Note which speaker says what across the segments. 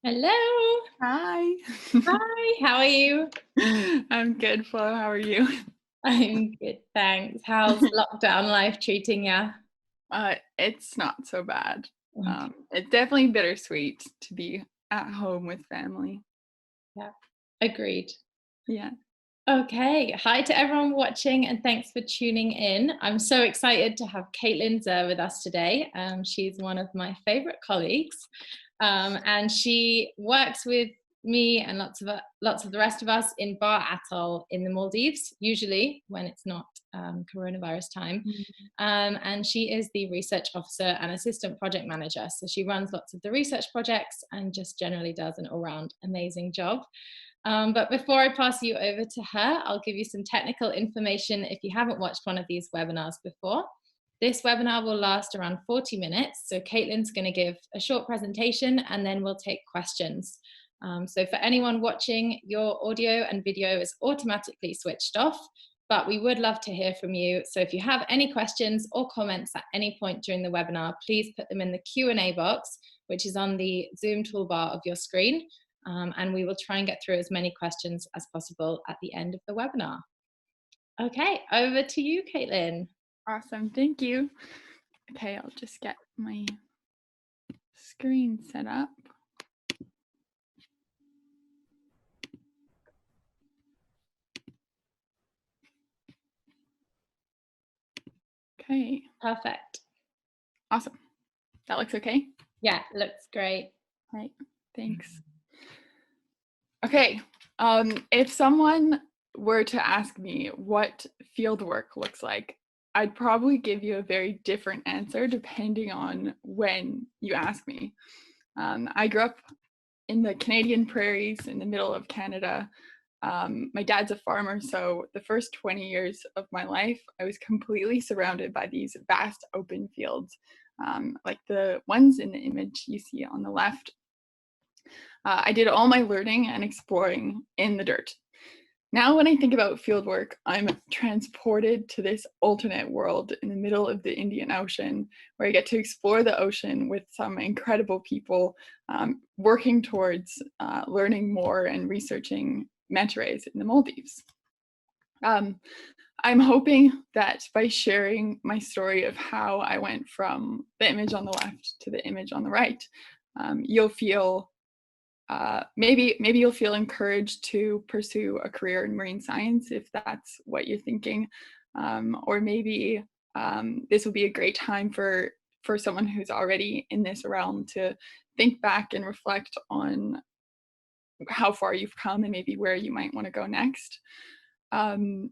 Speaker 1: Hello.
Speaker 2: Hi.
Speaker 1: Hi, how are you?
Speaker 2: I'm good, Flo. How are you?
Speaker 1: I'm good, thanks. How's lockdown life treating you?
Speaker 2: It's not so bad.
Speaker 1: Okay,
Speaker 2: It's definitely bittersweet to be at home with family.
Speaker 1: yeah, agreed.
Speaker 2: Yeah.
Speaker 1: Okay, hi to everyone watching and thanks for tuning in. I'm so excited to have Kaitlyn Zerr with us today. She's one of my favorite colleagues, and she works with me and lots of the rest of us in Baa Atoll in the Maldives, usually when it's not coronavirus time.
Speaker 2: Mhm.
Speaker 1: And she is the research officer and assistant project manager. So she runs lots of the research projects and just generally does an all-round amazing job. But before I pass you over to her, I'll give you some technical information if you haven't watched one of these webinars before. This webinar will last around 40 minutes. So Kaitlyn's going to give a short presentation and then we'll take questions. So for anyone watching, your audio and video is automatically switched off, but we would love to hear from you. So if you have any questions or comments at any point during the webinar, please put them in the Q&A box, which is on the Zoom toolbar of your screen. And we will try and get through as many questions as possible at the end of the webinar. Okay, over to you, Kaitlyn.
Speaker 2: Awesome. Thank you. Okay, I'll just get my screen set up. Okay.
Speaker 1: Perfect.
Speaker 2: Awesome. That looks okay?
Speaker 1: Yeah, looks great.
Speaker 2: Right. Thanks. Okay. If someone were to ask me what field work looks like, I'd probably give you a very different answer depending on when you ask me. I grew up in the Canadian prairies in the middle of Canada. My dad's a farmer, so the first 20 years of my life, I was completely surrounded by these vast open fields, like the ones in the image you see on the left. I did all my learning and exploring in the dirt. Now, when I think about fieldwork, I'm transported to this alternate world in the middle of the Indian Ocean, where I get to explore the ocean with some incredible people working towards learning more and researching manta rays in the Maldives. I'm hoping that by sharing my story of how I went from the image on the left to the image on the right, you'll feel maybe you'll feel encouraged to pursue a career in marine science if that's what you're thinking, or maybe this will be a great time for someone who's already in this realm to think back and reflect on how far you've come and maybe where you might want to go next. Um,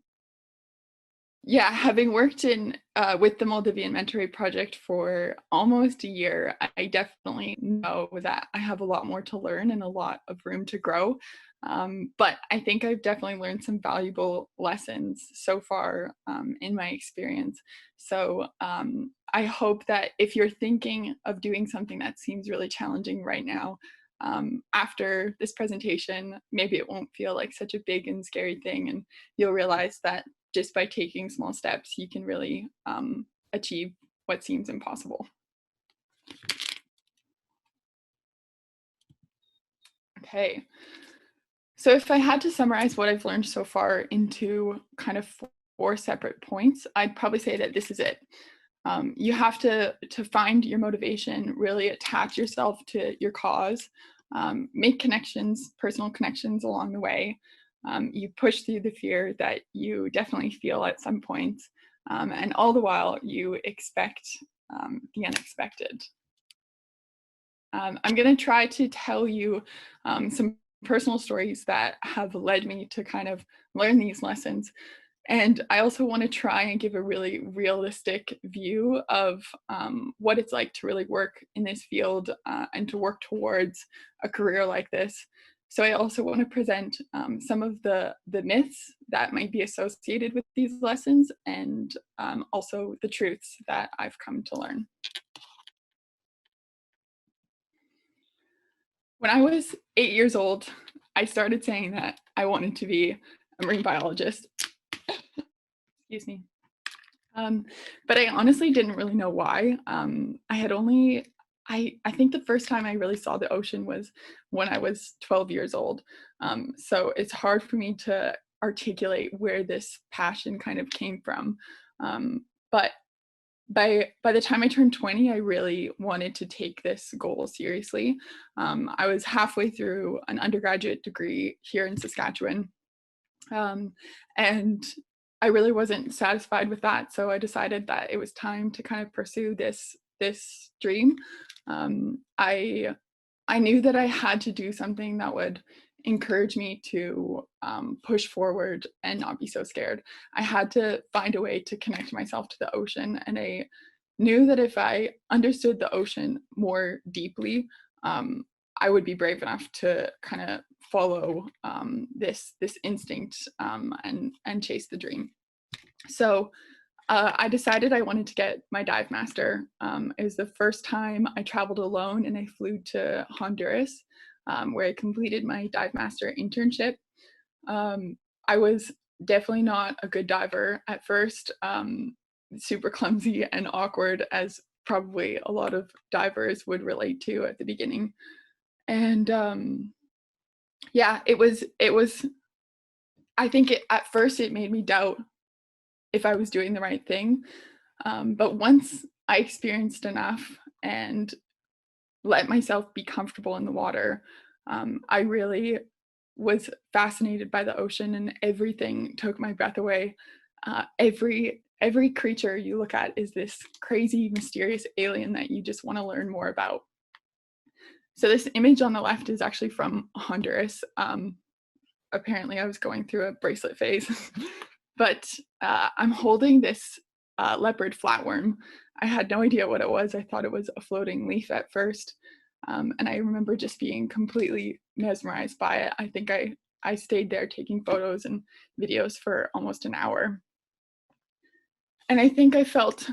Speaker 2: yeah, having worked in with the Maldivian Manta Ray Project for almost a year, I definitely know that I have a lot more to learn and a lot of room to grow. But I think I've definitely learned some valuable lessons so far in my experience. So I hope that if you're thinking of doing something that seems really challenging right now, after this presentation, maybe it won't feel like such a big and scary thing, and you'll realize that just by taking small steps, you can really achieve what seems impossible. Okay, so if I had to summarize what I've learned so far into kind of four separate points, I'd probably say that this is it. You have to find your motivation, really attach yourself to your cause, make connections, personal connections along the way. You push through the fear that you definitely feel at some point, and all the while you expect the unexpected. I'm going to try to tell you some personal stories that have led me to kind of learn these lessons. And I also want to try and give a really realistic view of what it's like to really work in this field and to work towards a career like this. So I also want to present some of the myths that might be associated with these lessons, and also the truths that I've come to learn. When I was 8 years old, I started saying that I wanted to be a marine biologist. Excuse me. But I honestly didn't really know why. I had only I think the first time I really saw the ocean was when I was 12 years old. So it's hard for me to articulate where this passion kind of came from. But by the time I turned 20, I really wanted to take this goal seriously. I was halfway through an undergraduate degree here in Saskatchewan, and I really wasn't satisfied with that. So I decided that it was time to kind of pursue this dream. I knew that I had to do something that would encourage me to push forward and not be so scared. I had to find a way to connect myself to the ocean, and I knew that if I understood the ocean more deeply, I would be brave enough to kind of follow this instinct and chase the dream. So I decided I wanted to get my dive master. It was the first time I traveled alone, and I flew to Honduras, where I completed my dive master internship. I was definitely not a good diver at first, super clumsy and awkward, as probably a lot of divers would relate to at the beginning. And yeah, it was. I think at first it made me doubt if I was doing the right thing. But once I experienced enough and let myself be comfortable in the water, I really was fascinated by the ocean, and everything took my breath away. Every creature you look at is this crazy, mysterious alien that you just want to learn more about. So this image on the left is actually from Honduras. Apparently I was going through a bracelet phase, but I'm holding this leopard flatworm. I had no idea what it was. I thought it was a floating leaf at first. And I remember just being completely mesmerized by it. I think I stayed there taking photos and videos for almost an hour. And I think I felt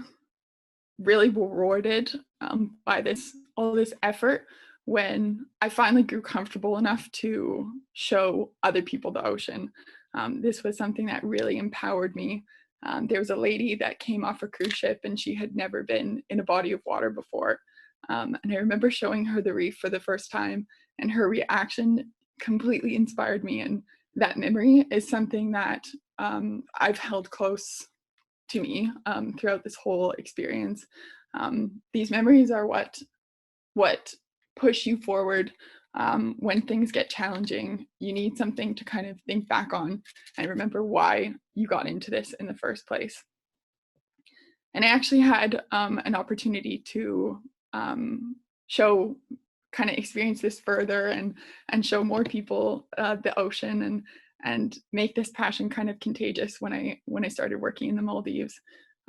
Speaker 2: really rewarded by all this effort when I finally grew comfortable enough to show other people the ocean. This was something that really empowered me. There was a lady that came off a cruise ship, and she had never been in a body of water before. And I remember showing her the reef for the first time, and her reaction completely inspired me. And that memory is something that I've held close to me throughout this whole experience. These memories are what push you forward when things get challenging. You need something to kind of think back on and remember why you got into this in the first place. And I actually had an opportunity to show, kind of experience this further and show more people the ocean and make this passion kind of contagious when I started working in the Maldives.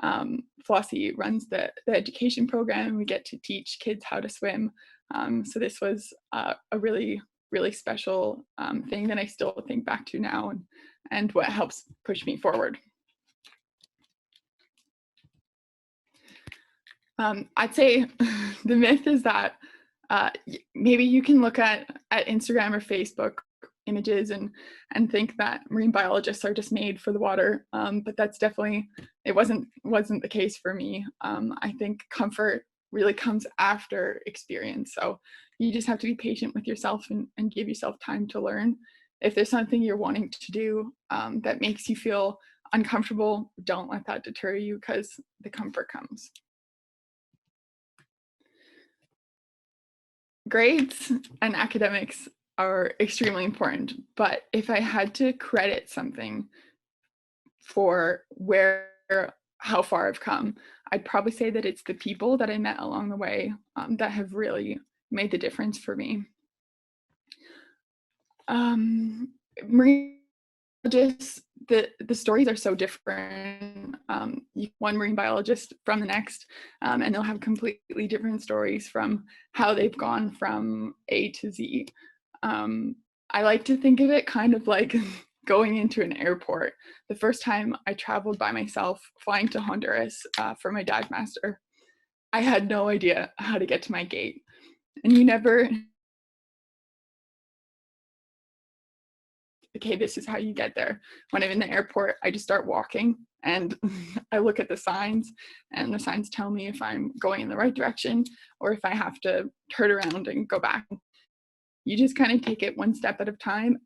Speaker 2: Flossie runs the education program, and we get to teach kids how to swim. So this was a really, really special thing that I still think back to now, and what helps push me forward. I'd say the myth is that maybe you can look at Instagram or Facebook images and think that marine biologists are just made for the water, but that's definitely, it wasn't the case for me. I think comfort really comes after experience, so you just have to be patient with yourself and give yourself time to learn. If there's something you're wanting to do that makes you feel uncomfortable, don't let that deter you, because the comfort comes. Grades and academics are extremely important, but if I had to credit something for how far I've come, I'd probably say that it's the people that I met along the way that have really made the difference for me. Marine biologists, the stories are so different. One marine biologist from the next, and they'll have completely different stories from how they've gone from A to Z. I like to think of it kind of like going into an airport. The first time I traveled by myself, flying to Honduras for my dive master, I had no idea how to get to my gate. And you never okay, this is how you get there. When I'm in the airport, I just start walking, and I look at the signs, and the signs tell me if I'm going in the right direction or if I have to turn around and go back. You just kind of take it one step at a time,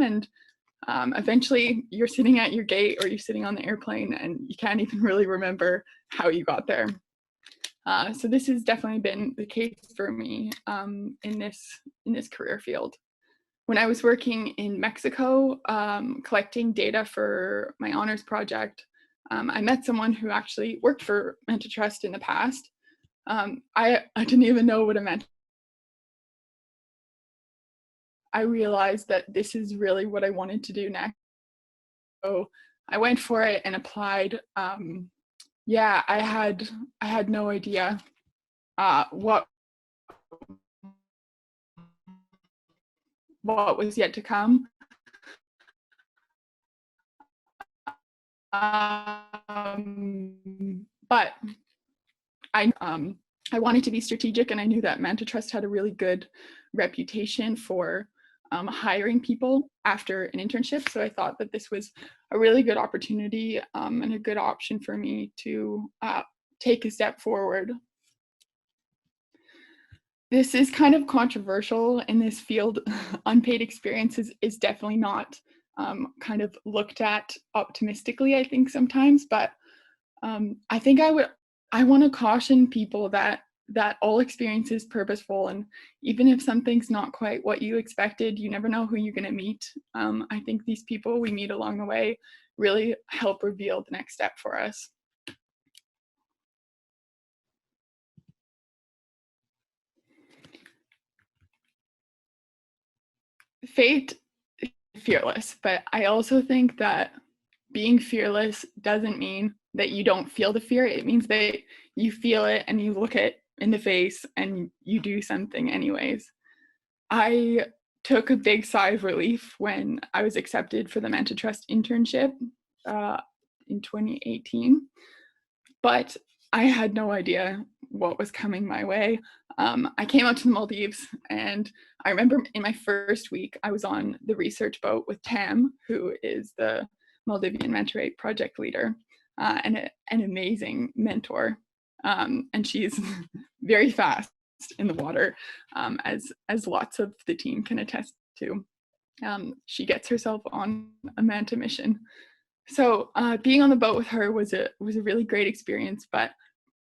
Speaker 2: and eventually you're sitting at your gate or you're sitting on the airplane and you can't even really remember how you got there. So this has definitely been the case for me in this career field. When I was working in Mexico, collecting data for my honors project, I met someone who actually worked for Manta Trust in the past. I didn't even know what it meant. I realized that this is really what I wanted to do next. So I went for it and applied. Yeah, I had no idea what was yet to come. But I wanted to be strategic, and I knew that Manta Trust had a really good reputation for hiring people after an internship. So I thought that this was a really good opportunity and a good option for me to take a step forward. This is kind of controversial in this field. Unpaid experience is definitely not kind of looked at optimistically, I think sometimes, but I think I want to caution people that all experience is purposeful, and even if something's not quite what you expected, you never know who you're going to meet. I think these people we meet along the way really help reveal the next step for us. Fate is fearless, but I also think that being fearless doesn't mean that you don't feel the fear. It means that you feel it and you look it in the face and you do something anyways. I took a big sigh of relief when I was accepted for the Manta Trust internship in 2018, but I had no idea what was coming my way. I came out to the Maldives, and I remember in my first week, I was on the research boat with Tam, who is the Maldivian mentorate project leader and an amazing mentor. And she's very fast in the water, as lots of the team can attest to. She gets herself on a manta mission. So being on the boat with her was a really great experience, but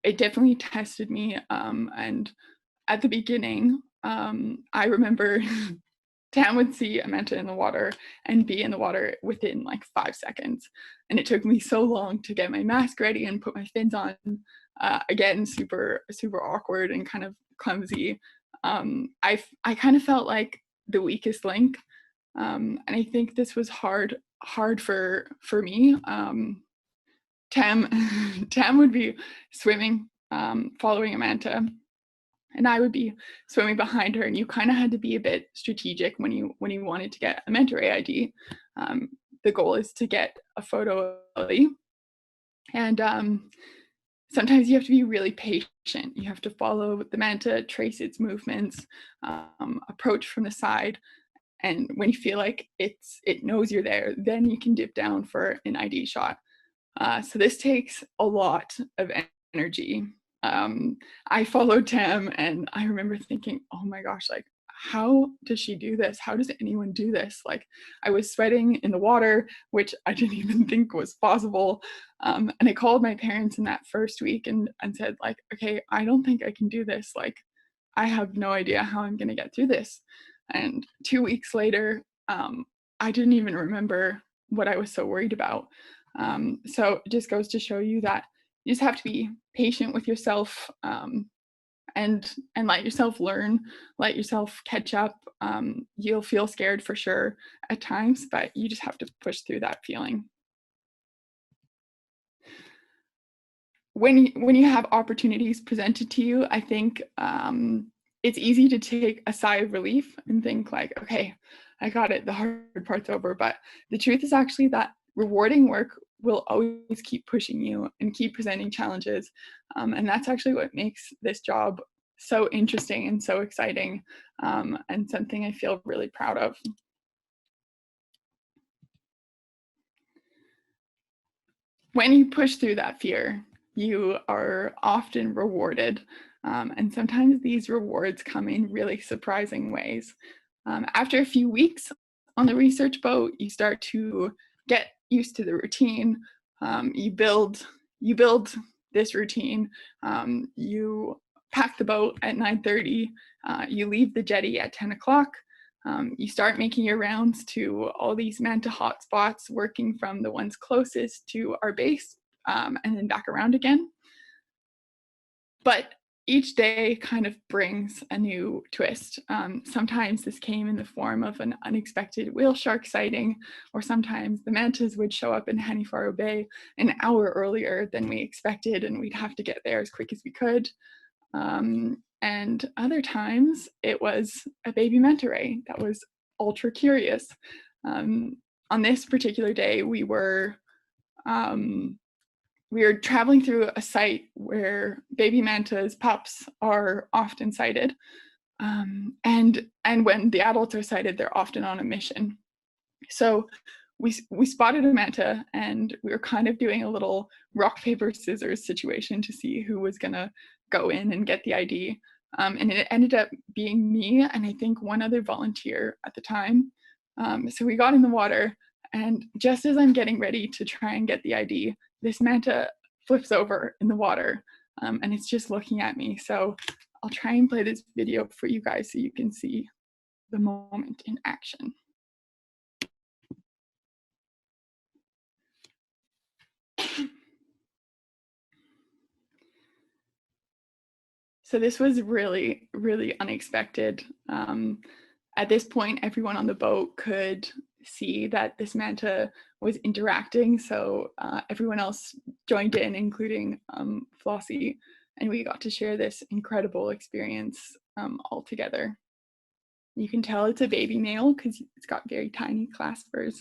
Speaker 2: it definitely tested me. And at the beginning, I remember Tam would see a manta in the water and be in the water within like 5 seconds. And it took me so long to get my mask ready and put my fins on. Again, super awkward and kind of clumsy. I kind of felt like the weakest link. And I think this was hard for me. Tam would be swimming, following a manta, and I would be swimming behind her, and you kind of had to be a bit strategic when you wanted to get a mentor AID. The goal is to get a photo early, and sometimes you have to be really patient. You have to follow the manta, trace its movements, approach from the side, and when you feel like it knows you're there, then you can dip down for an ID shot. So this takes a lot of energy. I followed Tam, and I remember thinking, oh my gosh, like, how does she do this? How does anyone do this? Like, I was sweating in the water, which I didn't even think was possible. And I called my parents in that first week and said, like, okay, I don't think I can do this. Like, I have no idea how I'm going to get through this. And 2 weeks later, I didn't even remember what I was so worried about. So it just goes to show you that you just have to be patient with yourself, and let yourself learn, let yourself catch up. You'll feel scared for sure at times, but you just have to push through that feeling. When you have opportunities presented to you, I think it's easy to take a sigh of relief and think like, okay, I got it, the hard part's over. But the truth is actually that rewarding work will always keep pushing you and keep presenting challenges. And that's actually what makes this job so interesting and so exciting, and something I feel really proud of. when you push through that fear, you are often rewarded. And sometimes these rewards come in really surprising ways. After a few weeks on the research boat, you start to get used to the routine. You build this routine. You pack the boat at 9:30. You leave the jetty at 10 o'clock. You start making your rounds to all these Manta hotspots, working from the ones closest to our base, and then back around again. But each day kind of brings a new twist. Sometimes this came in the form of an unexpected whale shark sighting, or sometimes the mantas would show up in Hanifaro Bay an hour earlier than we expected, and we'd have to get there as quick as we could. And other times it was a baby manta ray that was ultra curious. On this particular day, we were traveling through a site where baby mantas, pups, are often sighted. And when the adults are sighted, they're often on a mission. So we spotted a manta, and we were kind of doing a little rock, paper, scissors situation to see who was gonna go in and get the ID. And it ended up being me and I think one other volunteer at the time. So we got in the water, and just as I'm getting ready to try and get the ID, this manta flips over in the water, and it's just looking at me. So I'll try and play this video for you guys so you can see the moment in action. So this was really, really unexpected. At this point, everyone on the boat could see that this manta was interacting, so everyone else joined in, including Flossie, and we got to share this incredible experience all together. You can tell it's a baby male because it's got very tiny claspers.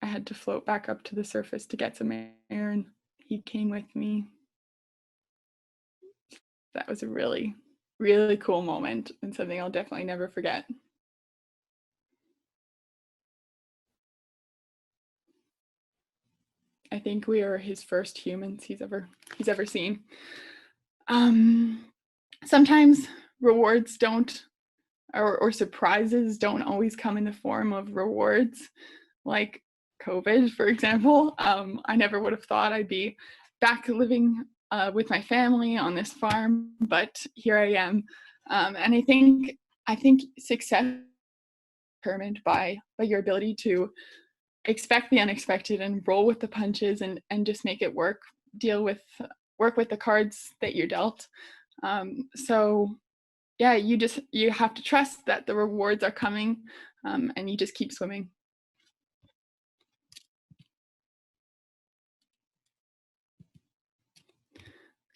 Speaker 2: I had to float back up to the surface to get some air, and he came with me. That was a really, really cool moment and something I'll definitely never forget. I think we are his first humans he's ever seen. Sometimes rewards don't, or surprises don't always come in the form of rewards, like COVID, for example. I never would have thought I'd be back living with my family on this farm, but here I am. And I think success is determined by your ability to expect the unexpected and roll with the punches and just make it work. Work with the cards that you're dealt. So yeah, you have to trust that the rewards are coming, and you just keep swimming.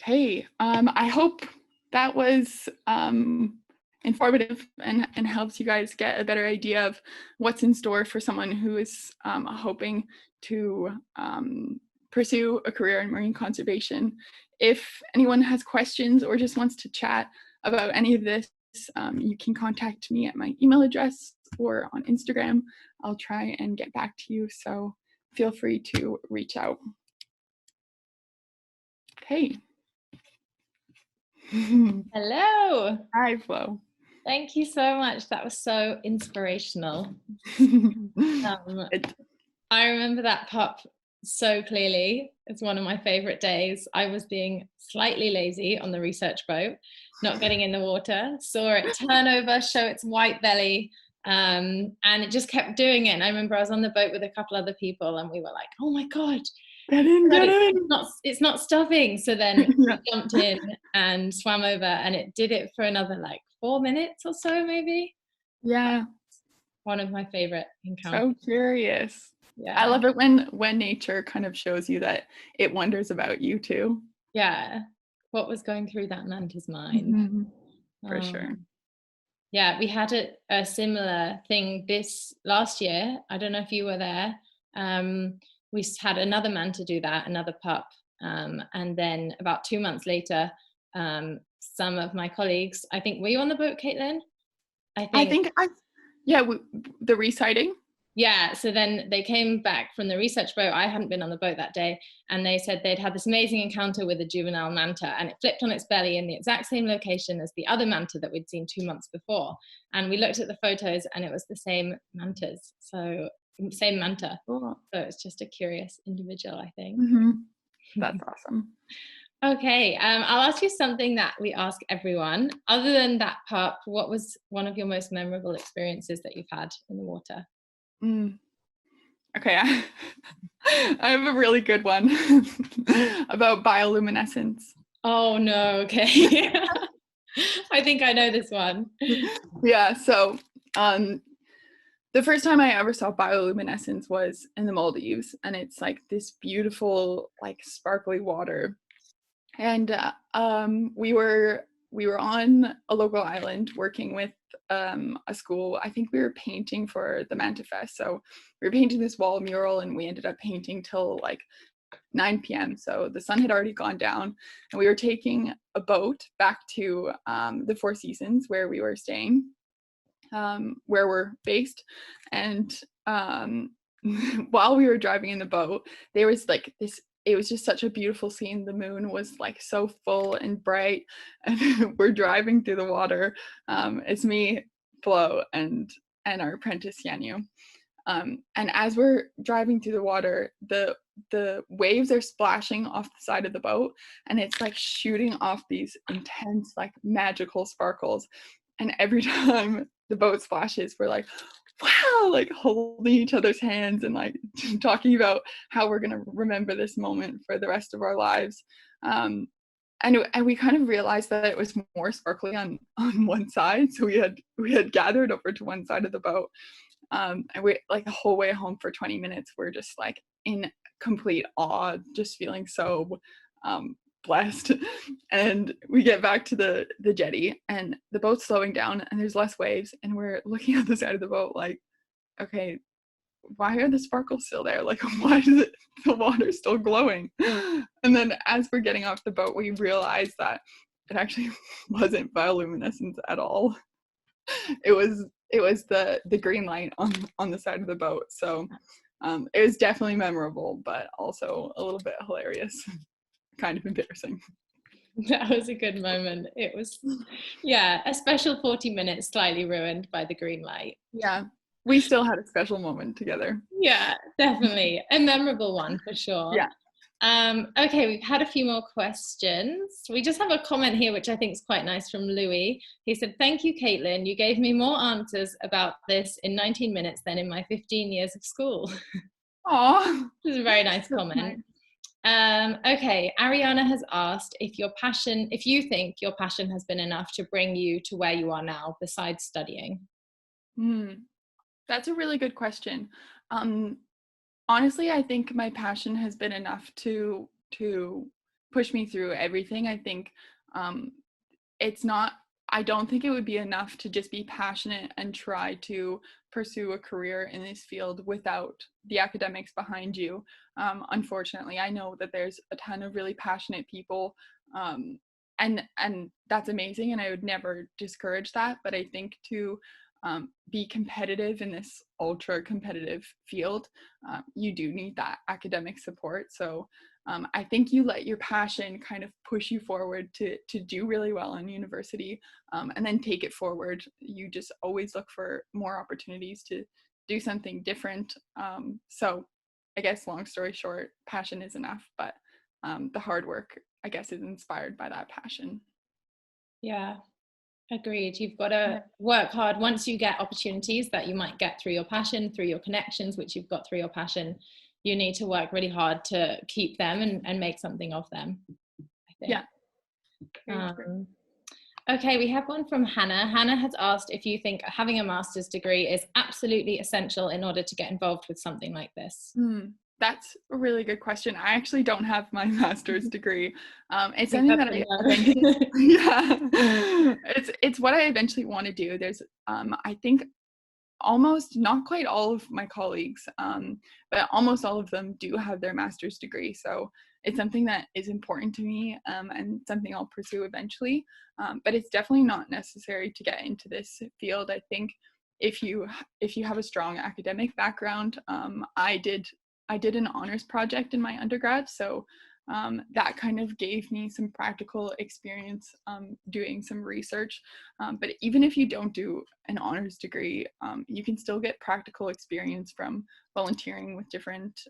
Speaker 2: Okay, I hope that was informative and helps you guys get a better idea of what's in store for someone who is hoping to pursue a career in marine conservation. If anyone has questions or just wants to chat about any of this, you can contact me at my email address or on Instagram. I'll try and get back to you, so feel free to reach out. Okay.
Speaker 1: Hello.
Speaker 2: Hi, Flo.
Speaker 1: Thank you so much. That was so inspirational. I remember that pup so clearly. It's one of my favorite days. I was being slightly lazy on the research boat, not getting in the water, saw it turn over, show its white belly, and it just kept doing it. And I remember I was on the boat with a couple other people and we were like, oh my God,
Speaker 2: get in.
Speaker 1: It's not stopping. So then we jumped in and swam over, and it did it for another like 4 minutes or so, maybe.
Speaker 2: Yeah.
Speaker 1: One of my favorite encounters.
Speaker 2: So curious. Yeah. I love it when nature kind of shows you that it wonders about you too.
Speaker 1: Yeah. What was going through that manta's mind?
Speaker 2: Mm-hmm. For sure.
Speaker 1: Yeah, we had a similar thing this last year. I don't know if you were there. We had another manta do that, another pup. And then about 2 months later, Some of my colleagues, I think, were you on the boat, Kaitlyn?
Speaker 2: The resighting.
Speaker 1: Yeah, so then they came back from the research boat. I hadn't been on the boat that day, and they said they'd had this amazing encounter with a juvenile manta, and it flipped on its belly in the exact same location as the other manta that we'd seen 2 months before. And we looked at the photos, and it was the same mantas, so same manta.
Speaker 2: Cool.
Speaker 1: So it's just a curious individual, I think.
Speaker 2: Mm-hmm. That's awesome.
Speaker 1: Okay, I'll ask you something that we ask everyone. Other than that pup, what was one of your most memorable experiences that you've had in the water?
Speaker 2: Okay, I have a really good one about bioluminescence.
Speaker 1: Oh no, okay. I think I know this one.
Speaker 2: Yeah, so the first time I ever saw bioluminescence was in the Maldives, and it's like this beautiful, like sparkly water. And we were on a local island working with a school. I think we were painting for the Manta Fest. So we were painting this wall mural, and we ended up painting till like 9 p.m. So the sun had already gone down, and we were taking a boat back to the Four Seasons where we were staying, where we're based. And while we were driving in the boat, there was like this, it was just such a beautiful scene. The moon was like so full and bright, and we're driving through the water. It's me, Flo, and our apprentice Yanu. And as we're driving through the water, the waves are splashing off the side of the boat, and it's like shooting off these intense, like magical sparkles. And every time the boat splashes, we're like, wow, like holding each other's hands and like talking about how we're going to remember this moment for the rest of our lives. And we kind of realized that it was more sparkly on one side. So we had gathered over to one side of the boat. And we, like, the whole way home for 20 minutes, we're just like in complete awe, just feeling so blessed. And we get back to the jetty, and the boat's slowing down, and there's less waves, and we're looking at the side of the boat like, okay, why are the sparkles still there? Like, why is the water still glowing? And then as we're getting off the boat, we realized that it actually wasn't bioluminescence at all. It was the green light on the side of the boat. So it was definitely memorable, but also a little bit hilarious. Kind of embarrassing.
Speaker 1: That was a good moment. It was, yeah, a special 40 minutes slightly ruined by the green light.
Speaker 2: Yeah, we still had a special moment together.
Speaker 1: Yeah, definitely. A memorable one for sure.
Speaker 2: Yeah.
Speaker 1: Okay, we've had a few more questions. We just have a comment here, which I think is quite nice, from Louis. He said, "Thank you, Kaitlyn. You gave me more answers about this in 19 minutes than in my 15 years of school."
Speaker 2: Aww.
Speaker 1: This is a very nice comment. Okay, Ariana has asked if you think your passion has been enough to bring you to where you are now, besides studying.
Speaker 2: That's a really good question. Honestly, I think my passion has been enough to push me through everything. I think I don't think it would be enough to just be passionate and try to pursue a career in this field without the academics behind you. Unfortunately, I know that there's a ton of really passionate people, and that's amazing, and I would never discourage that. But I think to be competitive in this ultra competitive field, you do need that academic support. So I think you let your passion kind of push you forward to do really well in university, and then take it forward. You just always look for more opportunities to do something different. So I guess, long story short, passion is enough, but the hard work, I guess, is inspired by that passion.
Speaker 1: Yeah, agreed. You've got to work hard. Once you get opportunities that you might get through your passion, through your connections, which you've got through your passion, you need to work really hard to keep them and make something of them, I think.
Speaker 2: Yeah.
Speaker 1: Okay, we have one from Hannah. Hannah has asked if you think having a master's degree is absolutely essential in order to get involved with something like this.
Speaker 2: That's a really good question. I actually don't have my master's degree. It's something that I eventually, it's what I eventually want to do. There's, I think, almost, not quite all of my colleagues, but almost all of them do have their master's degree. So it's something that is important to me, and something I'll pursue eventually. But it's definitely not necessary to get into this field. I think if you have a strong academic background, I did an honors project in my undergrad, so that kind of gave me some practical experience doing some research. But even if you don't do an honors degree, you can still get practical experience from volunteering with different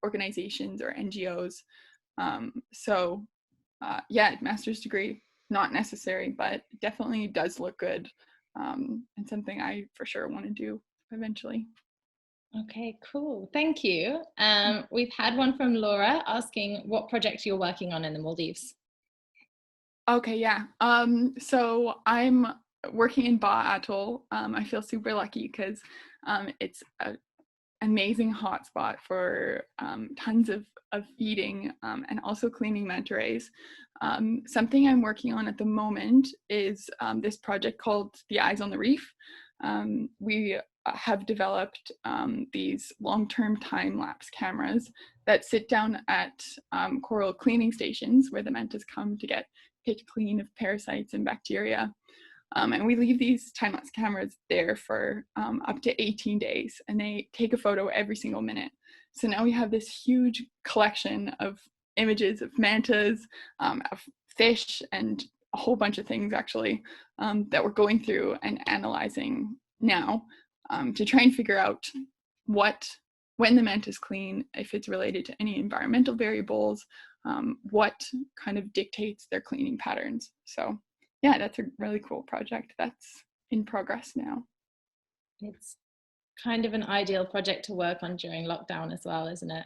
Speaker 2: organizations or NGOs. So yeah, master's degree, not necessary, but definitely does look good, and something I for sure want to do eventually.
Speaker 1: Okay, cool. Thank you. We've had one from Laura asking what project you're working on in the Maldives.
Speaker 2: Okay, yeah. So I'm working in Baa Atoll. I feel super lucky because it's an amazing hotspot for tons of feeding and also cleaning manta rays. Something I'm working on at the moment is this project called the Eyes on the Reef. We have developed these long-term time-lapse cameras that sit down at coral cleaning stations where the mantas come to get picked clean of parasites and bacteria. And we leave these time-lapse cameras there for up to 18 days, and they take a photo every single minute. So now we have this huge collection of images of mantas, of fish, and a whole bunch of things actually that we're going through and analyzing now to try and figure out when the manta's clean, if it's related to any environmental variables, what kind of dictates their cleaning patterns. So yeah, that's a really cool project that's in progress now.
Speaker 1: It's kind of an ideal project to work on during lockdown as well, isn't it?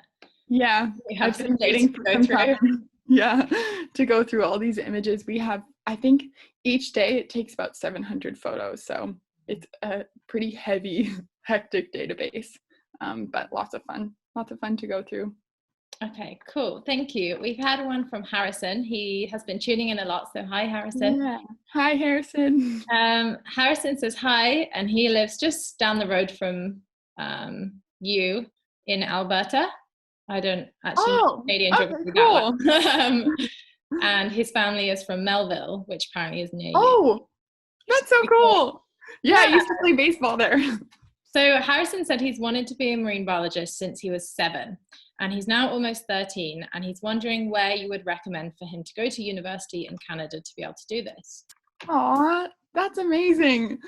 Speaker 2: Yeah, I've been waiting for some time. Yeah, to go through all these images. We have, I think each day it takes about 700 photos, so it's a pretty heavy, hectic database, but lots of fun to go through.
Speaker 1: Okay, cool. Thank you. We've had one from Harrison. He has been tuning in a lot, so hi, Harrison.
Speaker 2: Yeah. Hi, Harrison.
Speaker 1: Harrison says hi, and he lives just down the road from you in Alberta. I don't actually know Canadian geography that well. And his family is from Melville, which apparently is near you.
Speaker 2: Oh, that's so cool. Yeah, I used to play baseball there.
Speaker 1: So Harrison said he's wanted to be a marine biologist since he was 7, and he's now almost 13, and he's wondering where you would recommend for him to go to university in Canada to be able to do this.
Speaker 2: Aw, that's amazing.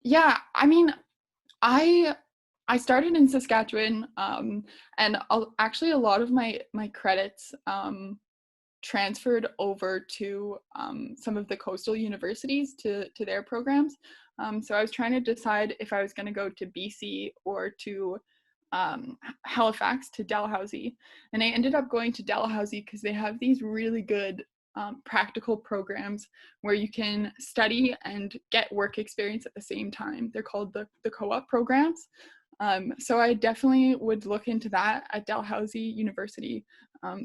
Speaker 2: Yeah, I mean, I started in Saskatchewan, and actually a lot of my credits transferred over to some of the coastal universities to their programs. So I was trying to decide if I was going to go to BC or to Halifax, to Dalhousie, and I ended up going to Dalhousie because they have these really good practical programs where you can study and get work experience at the same time. They're called the co-op programs. So I definitely would look into that at Dalhousie University.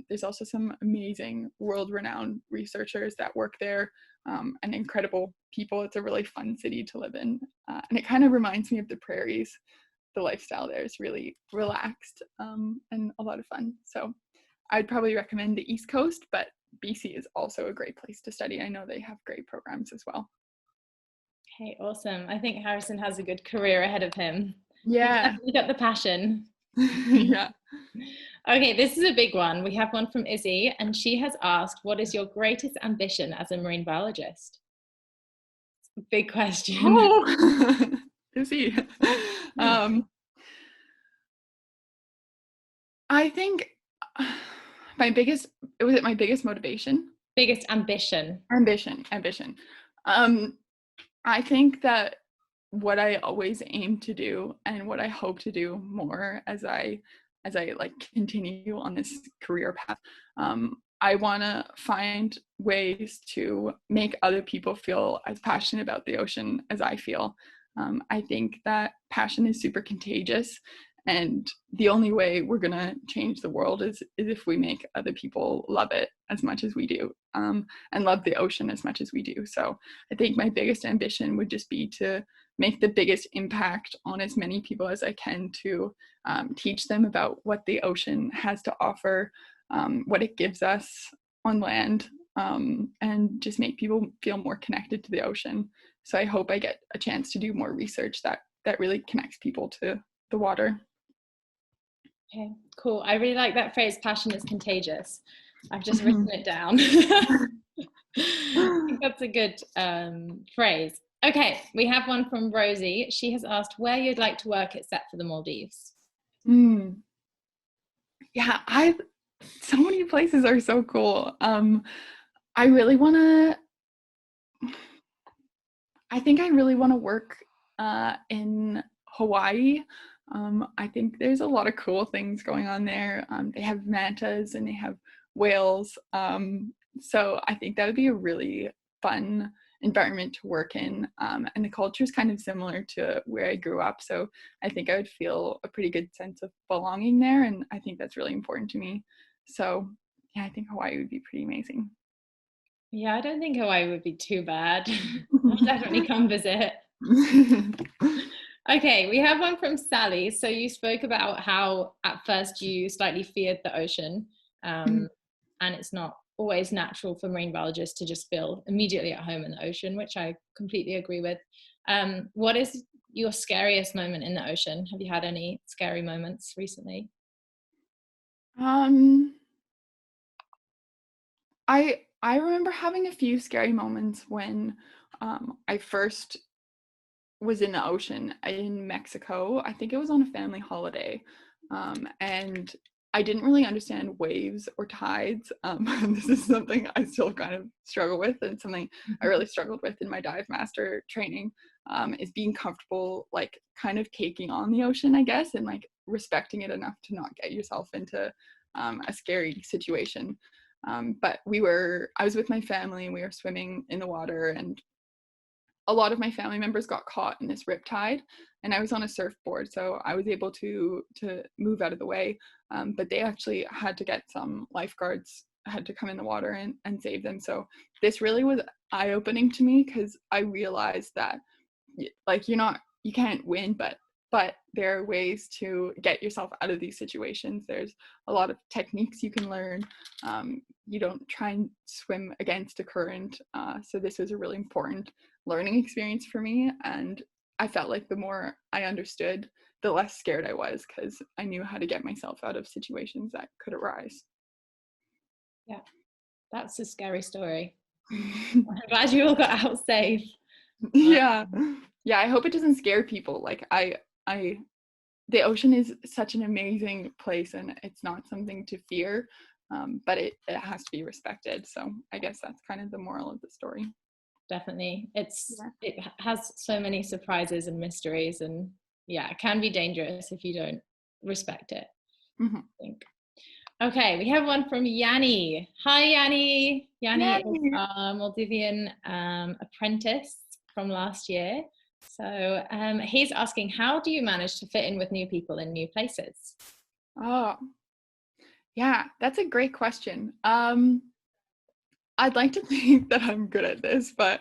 Speaker 2: There's also some amazing world-renowned researchers that work there, and incredible people. It's a really fun city to live in, and it kind of reminds me of the prairies. The lifestyle there is really relaxed and a lot of fun. So I'd probably recommend the East Coast, but BC is also a great place to study. I know they have great programs as well.
Speaker 1: Okay, awesome. I think Harrison has a good career ahead of him.
Speaker 2: Yeah.
Speaker 1: He's got the passion.
Speaker 2: Yeah.
Speaker 1: Okay, this is a big one. We have one from Izzy, and she has asked, what is your greatest ambition as a marine biologist? Big question.
Speaker 2: Oh, Izzy. I think my biggest motivation?
Speaker 1: Biggest ambition.
Speaker 2: Ambition. I think that what I always aim to do and what I hope to do more as I like continue on this career path, I want to find ways to make other people feel as passionate about the ocean as I feel. I think that passion is super contagious, and the only way we're going to change the world is if we make other people love it as much as we do, and love the ocean as much as we do. So I think my biggest ambition would just be to make the biggest impact on as many people as I can, to teach them about what the ocean has to offer, what it gives us on land, and just make people feel more connected to the ocean. So I hope I get a chance to do more research that really connects people to the water.
Speaker 1: Okay, cool. I really like that phrase, passion is contagious. I've just written it down. I think that's a good phrase. Okay, we have one from Rosie. She has asked where you'd like to work except for the Maldives.
Speaker 2: Yeah, so many places are so cool. I think I really want to work in Hawaii. I think there's a lot of cool things going on there. They have mantas and they have whales. So I think that would be a really fun environment to work in. And the culture is kind of similar to where I grew up. So I think I would feel a pretty good sense of belonging there. And I think that's really important to me. So yeah, I think Hawaii would be pretty amazing.
Speaker 1: Yeah, I don't think Hawaii would be too bad. I'll definitely come visit. Okay, we have one from Sally. So you spoke about how at first you slightly feared the ocean, and it's not always natural for marine biologists to just feel immediately at home in the ocean, which I completely agree with. What is your scariest moment in the ocean? Have you had any scary moments recently?
Speaker 2: I remember having a few scary moments when I first was in the ocean in Mexico. I think it was on a family holiday, and I didn't really understand waves or tides. This is something I still kind of struggle with, and something I really struggled with in my dive master training, is being comfortable, like kind of taking on the ocean, I guess, and like respecting it enough to not get yourself into a scary situation. But I was with my family and we were swimming in the water, and a lot of my family members got caught in this riptide, and I was on a surfboard, so I was able to move out of the way. But they actually had to get some lifeguards, had to come in the water and save them. So this really was eye-opening to me, because I realized that like you can't win, but there are ways to get yourself out of these situations. There's a lot of techniques you can learn. You don't try and swim against a current. So this was a really important learning experience for me. And I felt like the more I understood, the less scared I was, because I knew how to get myself out of situations that could arise.
Speaker 1: Yeah, that's a scary story. I'm glad you all got out safe.
Speaker 2: Yeah. I hope it doesn't scare people. Like the ocean is such an amazing place, and it's not something to fear, but it has to be respected. So I guess that's kind of the moral of the story.
Speaker 1: Definitely. It has so many surprises and mysteries, and yeah, it can be dangerous if you don't respect it. I think. Okay, we have one from Yanni. Hi, Yanni. Yanni is our Maldivian apprentice from last year. So he's asking, how do you manage to fit in with new people in new places?
Speaker 2: Oh, yeah, that's a great question. I'd like to think that I'm good at this, but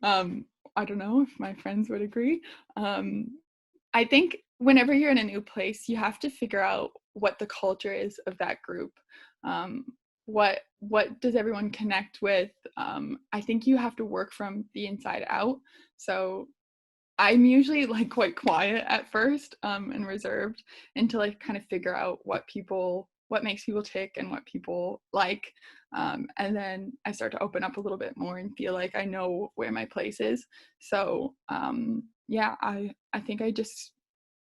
Speaker 2: I don't know if my friends would agree. I think whenever you're in a new place, you have to figure out what the culture is of that group. What does everyone connect with? I think you have to work from the inside out. So I'm usually like quite quiet at first, and reserved, until I kind of figure out what makes people tick and what people like. And then I start to open up a little bit more and feel like I know where my place is. So yeah, I think I just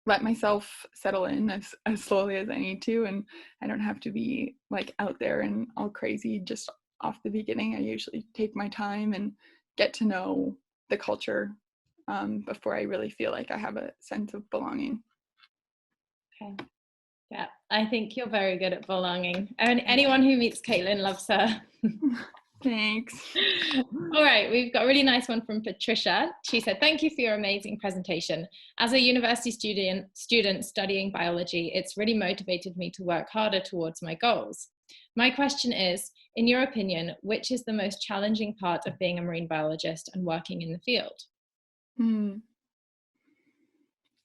Speaker 2: let myself settle in as slowly as I need to, and I don't have to be like out there and all crazy just off the beginning. I usually take my time and get to know the culture before I really feel like I have a sense of belonging.
Speaker 1: Okay. Yeah, I think you're very good at belonging. And anyone who meets Kaitlyn loves her.
Speaker 2: Thanks.
Speaker 1: All right, we've got a really nice one from Patricia. She said, thank you for your amazing presentation. As a university student studying biology, it's really motivated me to work harder towards my goals. My question is, in your opinion, which is the most challenging part of being a marine biologist and working in the field?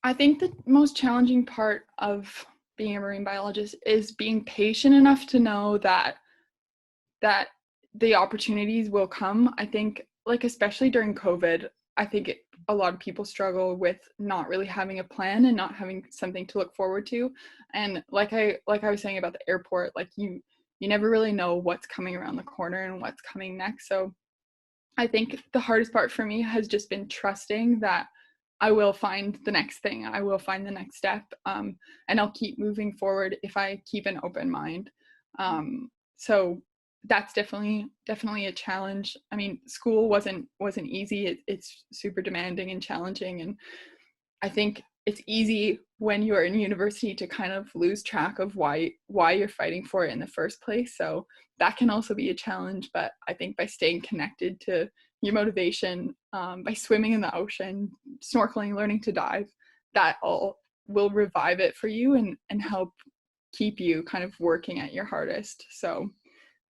Speaker 2: I think the most challenging part of being a marine biologist is being patient enough to know that the opportunities will come. I think, like, especially during COVID, I think a lot of people struggle with not really having a plan and not having something to look forward to. And like I was saying about the airport, like you never really know what's coming around the corner and what's coming next. So I think the hardest part for me has just been trusting that I will find the next thing, I will find the next step, and I'll keep moving forward if I keep an open mind. So that's definitely a challenge. I mean, school wasn't easy. It's super demanding and challenging, and I think it's easy when you're in university to kind of lose track of why you're fighting for it in the first place. So that can also be a challenge, but I think by staying connected to your motivation, by swimming in the ocean, snorkeling, learning to dive, that all will revive it for you and help keep you kind of working at your hardest. So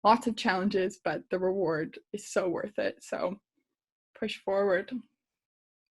Speaker 2: lots of challenges, but the reward is so worth it. So push forward.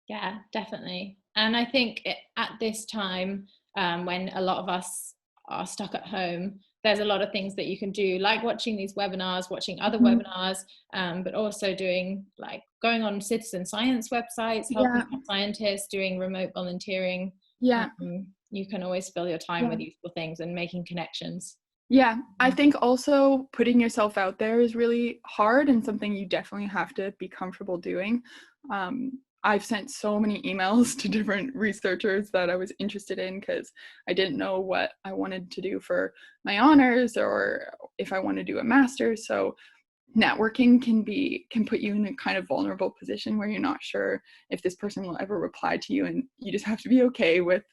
Speaker 1: Yeah, definitely. And I think at this time, when a lot of us are stuck at home, there's a lot of things that you can do, like watching these webinars, watching other webinars, but also doing, like, going on citizen science websites, helping scientists, doing remote volunteering. You can always fill your time with useful things and making connections.
Speaker 2: Yeah, I think also putting yourself out there is really hard and something you definitely have to be comfortable doing. I've sent so many emails to different researchers that I was interested in because I didn't know what I wanted to do for my honors or if I want to do a master's. So networking can put you in a kind of vulnerable position where you're not sure if this person will ever reply to you, and you just have to be okay with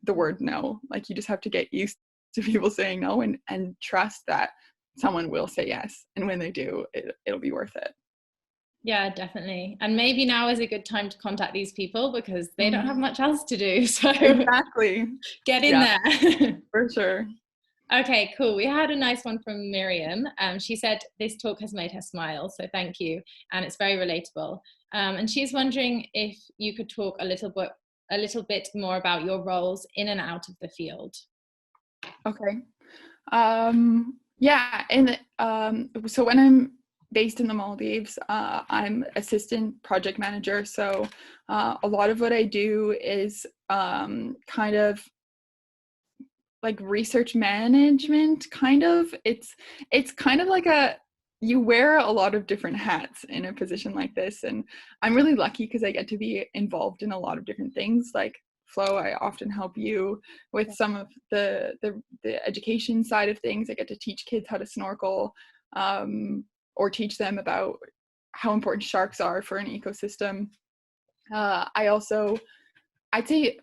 Speaker 2: the word no. Like, you just have to get used to people saying no and trust that someone will say yes, and when they do, it'll be worth it.
Speaker 1: Yeah, definitely. And maybe now is a good time to contact these people because they don't have much else to do. So
Speaker 2: exactly,
Speaker 1: get in there.
Speaker 2: For sure.
Speaker 1: Okay, cool. We had a nice one from Miriam. She said this talk has made her smile, so thank you, and it's very relatable. And she's wondering if you could talk a little bit more about your roles in and out of the field.
Speaker 2: Okay. Yeah, and so when I'm based in the Maldives, I'm assistant project manager. So a lot of what I do is kind of like research management, kind of. It's kind of like you wear a lot of different hats in a position like this, and I'm really lucky because I get to be involved in a lot of different things. Like Flo, I often help you with some of the education side of things. I get to teach kids how to snorkel, or teach them about how important sharks are for an ecosystem. I'd say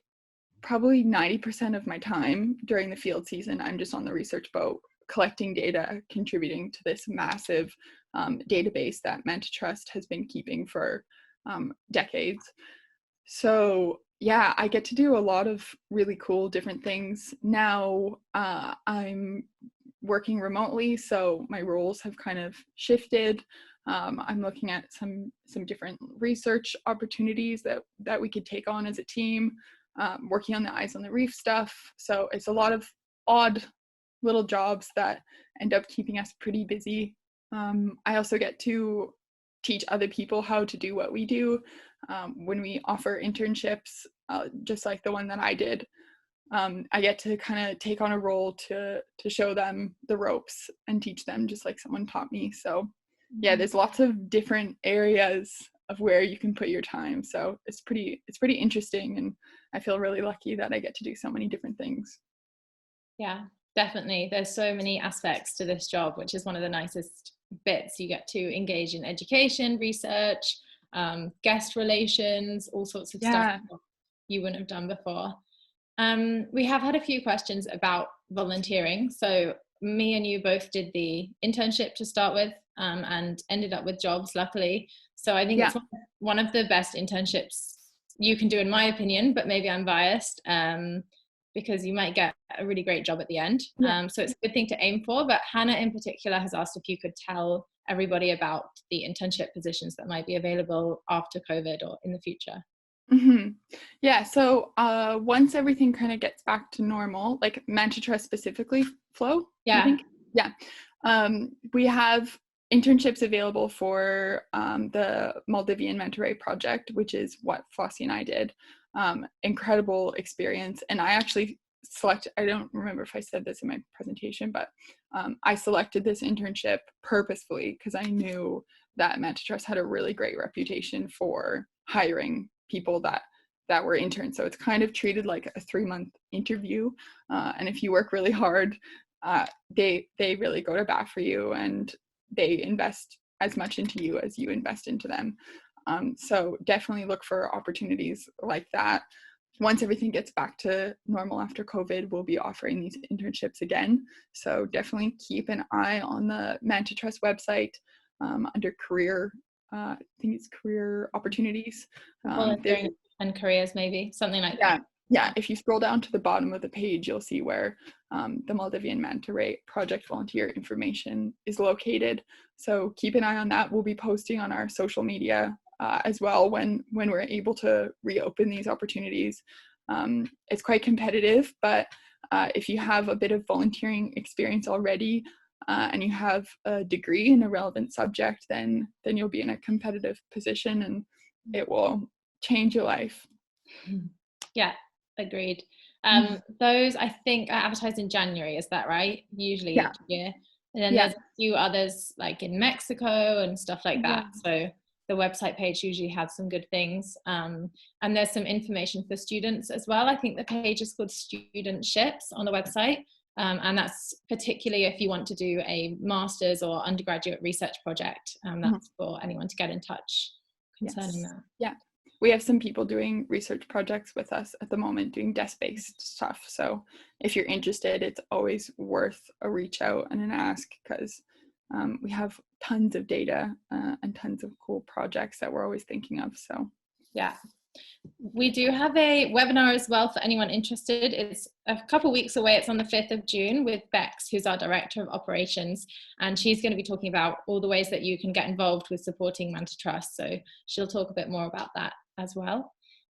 Speaker 2: probably 90% of my time during the field season, I'm just on the research boat, collecting data, contributing to this massive database that Manta Trust has been keeping for decades. So yeah, I get to do a lot of really cool different things. Now I'm working remotely, so my roles have kind of shifted. I'm looking at some different research opportunities that we could take on as a team, working on the Eyes on the Reef stuff. So it's a lot of odd little jobs that end up keeping us pretty busy. I also get to teach other people how to do what we do. When we offer internships, just like the one that I did, I get to kind of take on a role to show them the ropes and teach them just like someone taught me. So yeah, there's lots of different areas of where you can put your time. So it's pretty interesting, and I feel really lucky that I get to do so many different things.
Speaker 1: Yeah, definitely. There's so many aspects to this job, which is one of the nicest bits. You get to engage in education, research, guest relations, all sorts of stuff you wouldn't have done before. We have had a few questions about volunteering. So me and you both did the internship to start with, and ended up with jobs, luckily. So I think it's one of the best internships you can do, in my opinion, but maybe I'm biased, because you might get a really great job at the end. So it's a good thing to aim for. But Hannah in particular has asked if you could tell everybody about the internship positions that might be available after COVID or in the future.
Speaker 2: Yeah, so once everything kind of gets back to normal, like Manta Trust specifically, Flo, I think? Yeah. We have internships available for the Maldivian Manta Ray project, which is what Flossie and I did. Incredible experience. And I actually I don't remember if I said this in my presentation, but I selected this internship purposefully because I knew that Manta Trust had a really great reputation for hiring people that were interns. So it's kind of treated like a 3-month interview. And if you work really hard, they really go to bat for you, and they invest as much into you as you invest into them. So definitely look for opportunities like that. Once everything gets back to normal after COVID, we'll be offering these internships again. So definitely keep an eye on the Manta Trust website under career, I think it's career opportunities.
Speaker 1: And careers, maybe, something like
Speaker 2: that.
Speaker 1: that.
Speaker 2: Yeah, if you scroll down to the bottom of the page, you'll see where the Maldivian Manta Ray Project volunteer information is located. So keep an eye on that. We'll be posting on our social media as well when we're able to reopen these opportunities. It's quite competitive, but if you have a bit of volunteering experience already and you have a degree in a relevant subject, then you'll be in a competitive position, and it will change your life.
Speaker 1: Yeah, agreed. Those, I think, are advertised in January, is that right? Usually each year. And then there's a few others like in Mexico and stuff like that. So the website page usually has some good things. And there's some information for students as well. I think the page is called Studentships on the website. And that's particularly if you want to do a master's or undergraduate research project. That's for anyone to get in touch concerning that.
Speaker 2: Yeah. We have some people doing research projects with us at the moment, doing desk-based stuff. So if you're interested, it's always worth a reach out and an ask, because we have tons of data and tons of cool projects that we're always thinking of. So
Speaker 1: yeah. We do have a webinar as well for anyone interested. It's a couple weeks away. It's on the 5th of June with Bex, who's our Director of Operations, and she's going to be talking about all the ways that you can get involved with supporting Manta Trust. So she'll talk a bit more about that as well.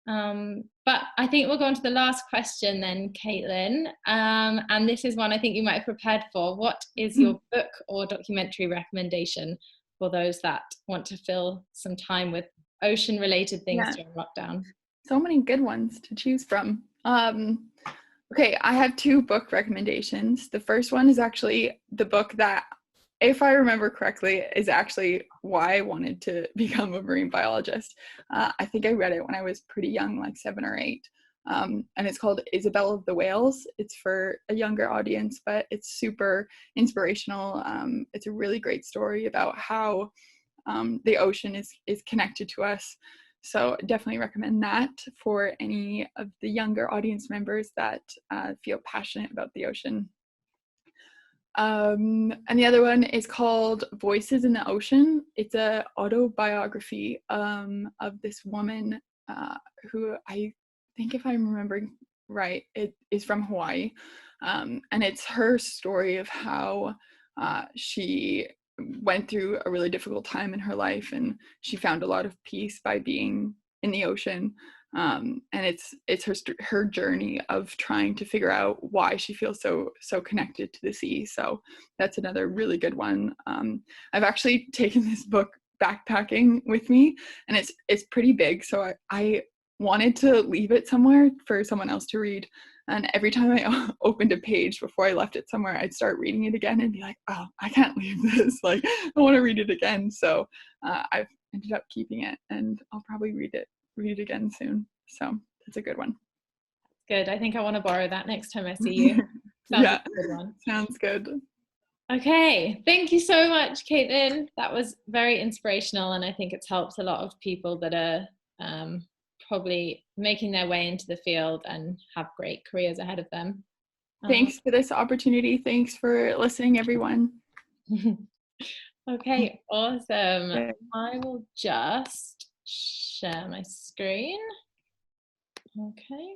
Speaker 1: But I think we'll go on to the last question then, Kaitlyn. And this is one I think you might have prepared for. What is your book or documentary recommendation for those that want to fill some time with ocean-related things during lockdown?
Speaker 2: So many good ones to choose from. Okay, I have 2 book recommendations. The first one is actually the book that, if I remember correctly, is actually why I wanted to become a marine biologist. I think I read it when I was pretty young, like 7 or 8. And it's called Isabel of the Whales. It's for a younger audience, but it's super inspirational. It's a really great story about how the ocean is connected to us. So definitely recommend that for any of the younger audience members that feel passionate about the ocean. And the other one is called Voices in the Ocean. It's an autobiography of this woman who, I think if I'm remembering right, it is from Hawaii. And it's her story of how she went through a really difficult time in her life, and she found a lot of peace by being in the ocean. And it's her journey of trying to figure out why she feels so connected to the sea. So that's another really good one. I've actually taken this book backpacking with me, and it's pretty big, so I wanted to leave it somewhere for someone else to read. And every time I opened a page before I left it somewhere, I'd start reading it again and be like, oh, I can't leave this. Like, I want to read it again. So I've ended up keeping it, and I'll probably read it again soon. So that's a good one.
Speaker 1: Good. I think I want to borrow that next time I see you. Sounds like a good one.
Speaker 2: Sounds good.
Speaker 1: Okay. Thank you so much, Kaitlyn. That was very inspirational, and I think it's helped a lot of people that are probably making their way into the field and have great careers ahead of them.
Speaker 2: Thanks for this opportunity. Thanks for listening, everyone.
Speaker 1: Okay, awesome. Okay. I will just share my screen. Okay.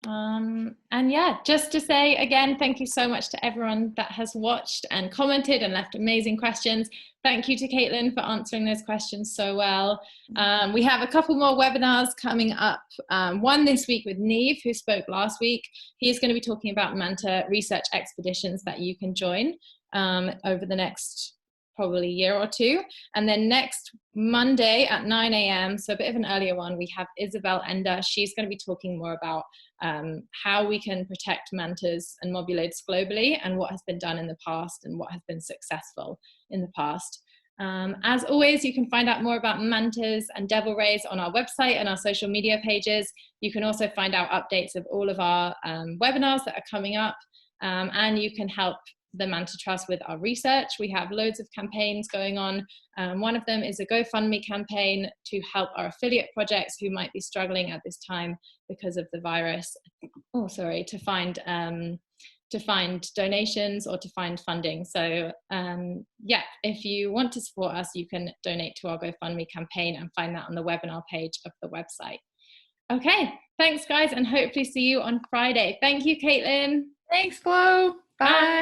Speaker 1: And yeah, just to say again, thank you so much to everyone that has watched and commented and left amazing questions. Thank you to Kaitlyn for answering those questions so well. We have a couple more webinars coming up. One this week with Neve, who spoke last week. He's going to be talking about Manta research expeditions that you can join over the next probably year or two. And then next Monday at 9 a.m, so a bit of an earlier one, we have Isabel Ender. She's going to be talking more about how we can protect mantas and mobuloids globally, and what has been done in the past and what has been successful in the past. As always, you can find out more about mantas and devil rays on our website and our social media pages. You can also find out updates of all of our webinars that are coming up, and you can help the Manta Trust with our research. We have loads of campaigns going on. One of them is a GoFundMe campaign to help our affiliate projects who might be struggling at this time because of the virus. To find donations or to find funding. So yeah, if you want to support us, you can donate to our GoFundMe campaign and find that on the webinar page of the website. Okay, thanks guys, and hopefully see you on Friday. Thank you, Kaitlyn.
Speaker 2: Thanks, Flo. Bye.
Speaker 1: Bye.